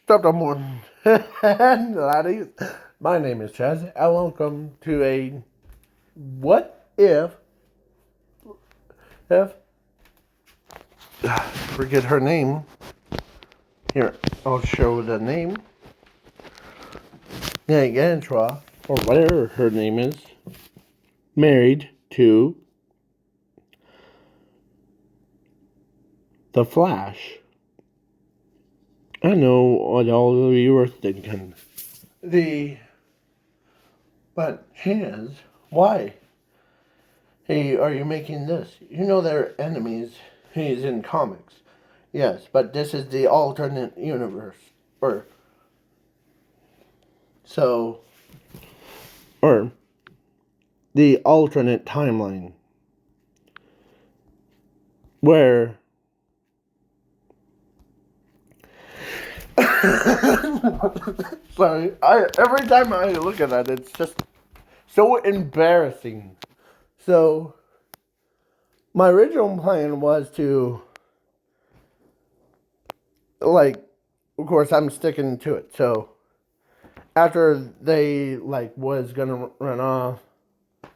Stop the morning. Laddies, my name is Chaz, and welcome to a What If, forget her name. Here, I'll show the name. Giganta, or whatever her name is, married to the Flash. I know what all of you are thinking. But Chaz, why? Hey, are you making this? You know they're enemies. He's in comics. Yes, but this is the alternate universe. Or, so, or the alternate timeline. Where, sorry, every time I look at that, it's just so embarrassing. So, my original plan was to, like, of course, I'm sticking to it. So, after they, was gonna run off, of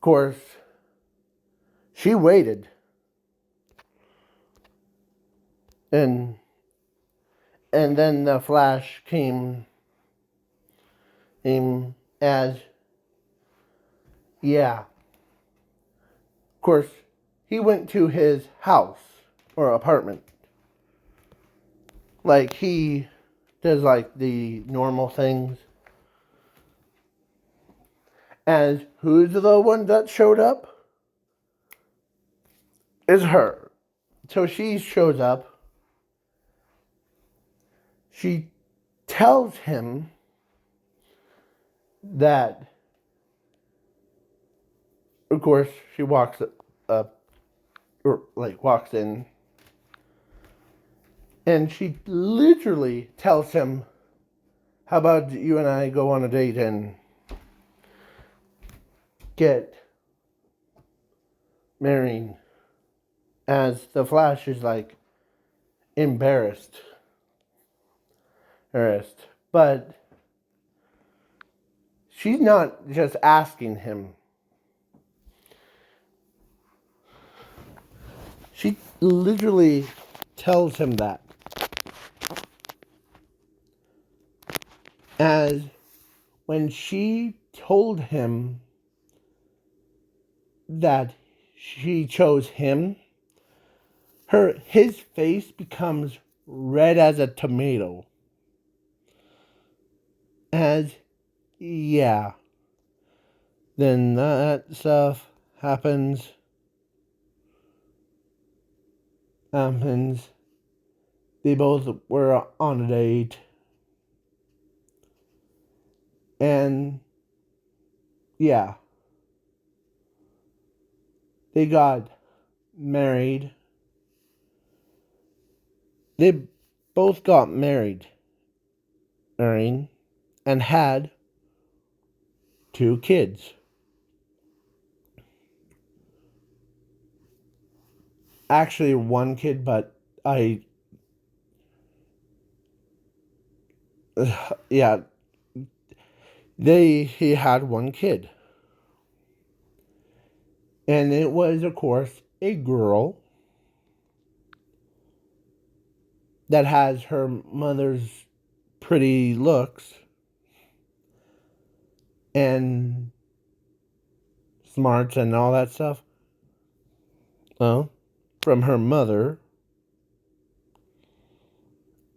course, she waited. And then the Flash came as, yeah. Of course, he went to his house or apartment. Like, he does, the normal things. As who's the one that showed up? Is her. So she shows up. She tells him that, of course, she walks up, or walks in, and she literally tells him, how about you and I go on a date and get married? As the Flash is embarrassed. But she's not just asking him. She literally tells him that. As when she told him that she chose him, his face becomes red as a tomato. As, yeah. Then that stuff happens. They both were on a date. And, yeah. They got married. They both got married, and had 2 kids. Actually, 1 kid, but yeah, he had 1 kid. And it was, of course, a girl that has her mother's pretty looks and smarts and all that stuff. Well, from her mother.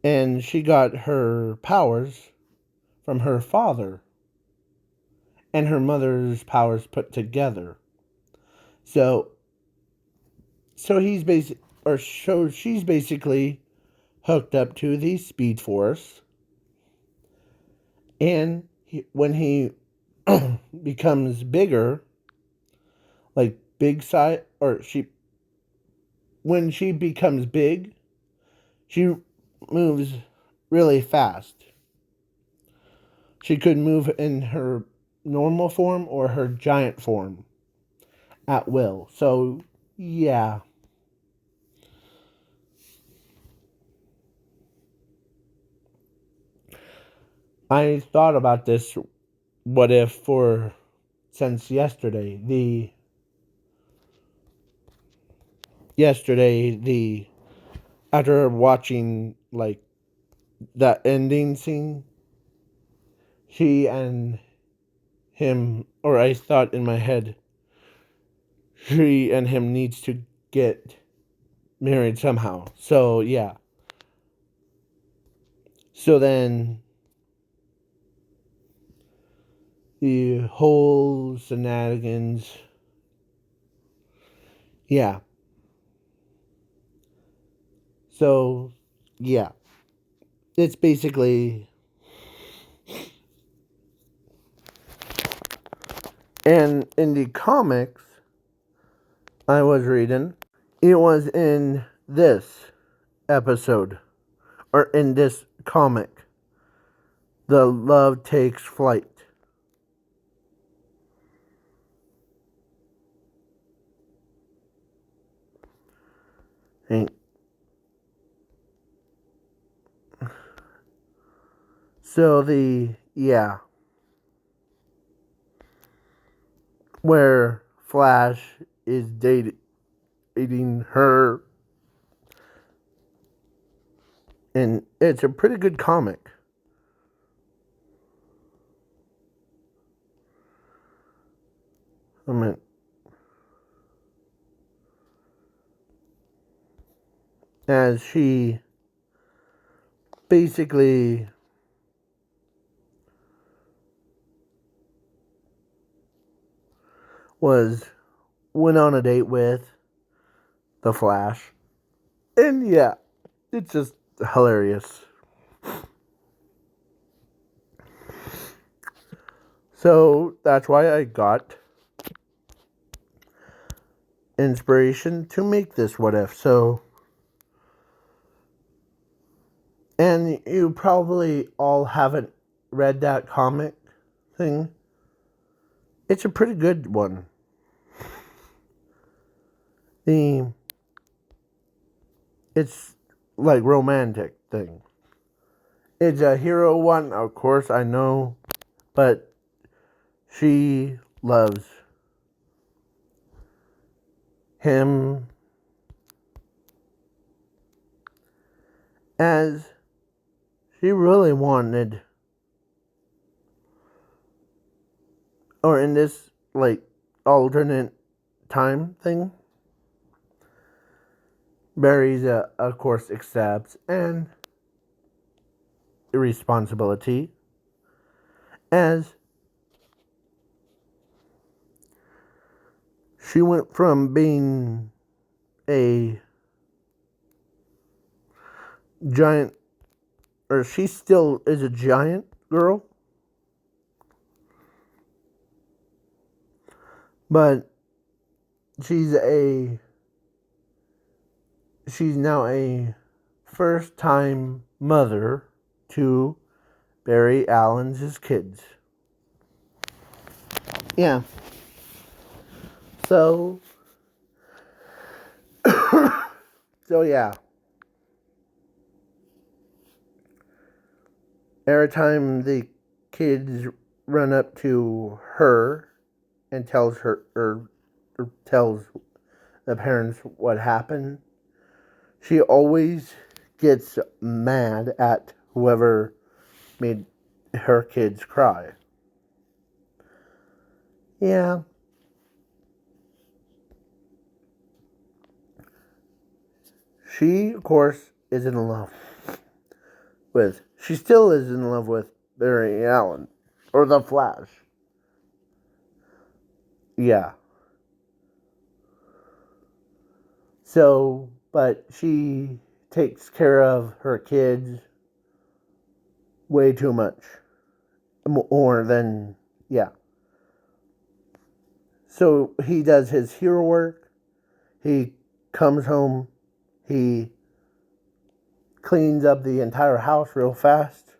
And she got her powers from her father and her mother's powers put together. So she's basically hooked up to the Speed Force. And when he becomes bigger, big size, when she becomes big, she moves really fast. She could move in her normal form or her giant form at will. So, yeah. I thought about this what if for since yesterday. The after watching like that ending scene, she and him, or I thought in my head, she and him needs to get married somehow. So yeah. So then the whole shenanigans, yeah. So yeah, it's basically, and in the comics I was reading, it was in this episode, or in this comic, the love takes flight. And so yeah, where Flash is dating her, and it's a pretty good comic. I mean, as she basically went on a date with the Flash, and yeah, it's just hilarious. So that's why I got inspiration to make this what if. So, and you probably all haven't read that comic thing. It's a pretty good one. The It's like romantic thing. It's a hero one, of course, I know, but she loves him as she really wanted, or in this like alternate time thing. Barry's, of course, accepts and irresponsibility as she went from being a giant, or she still is a giant girl, but she's now a first time mother to Barry Allen's kids. Yeah. So so yeah. Every time the kids run up to her and tells her, or tells the parents what happened, she always gets mad at whoever made her kids cry. Yeah. She, of course, is in love she still is in love with Barry Allen. Or the Flash. Yeah. So, but she takes care of her kids way too much. More than, yeah. So he does his hero work. He comes home. He cleans up the entire house real fast.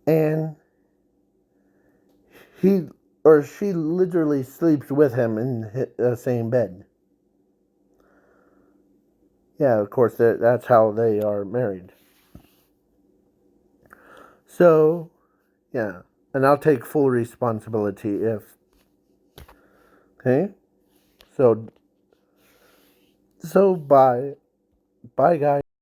And he, or she literally sleeps with him in the same bed. Yeah, of course, that's how they are married. So, yeah. And I'll take full responsibility if. Okay? So bye. Bye, guys.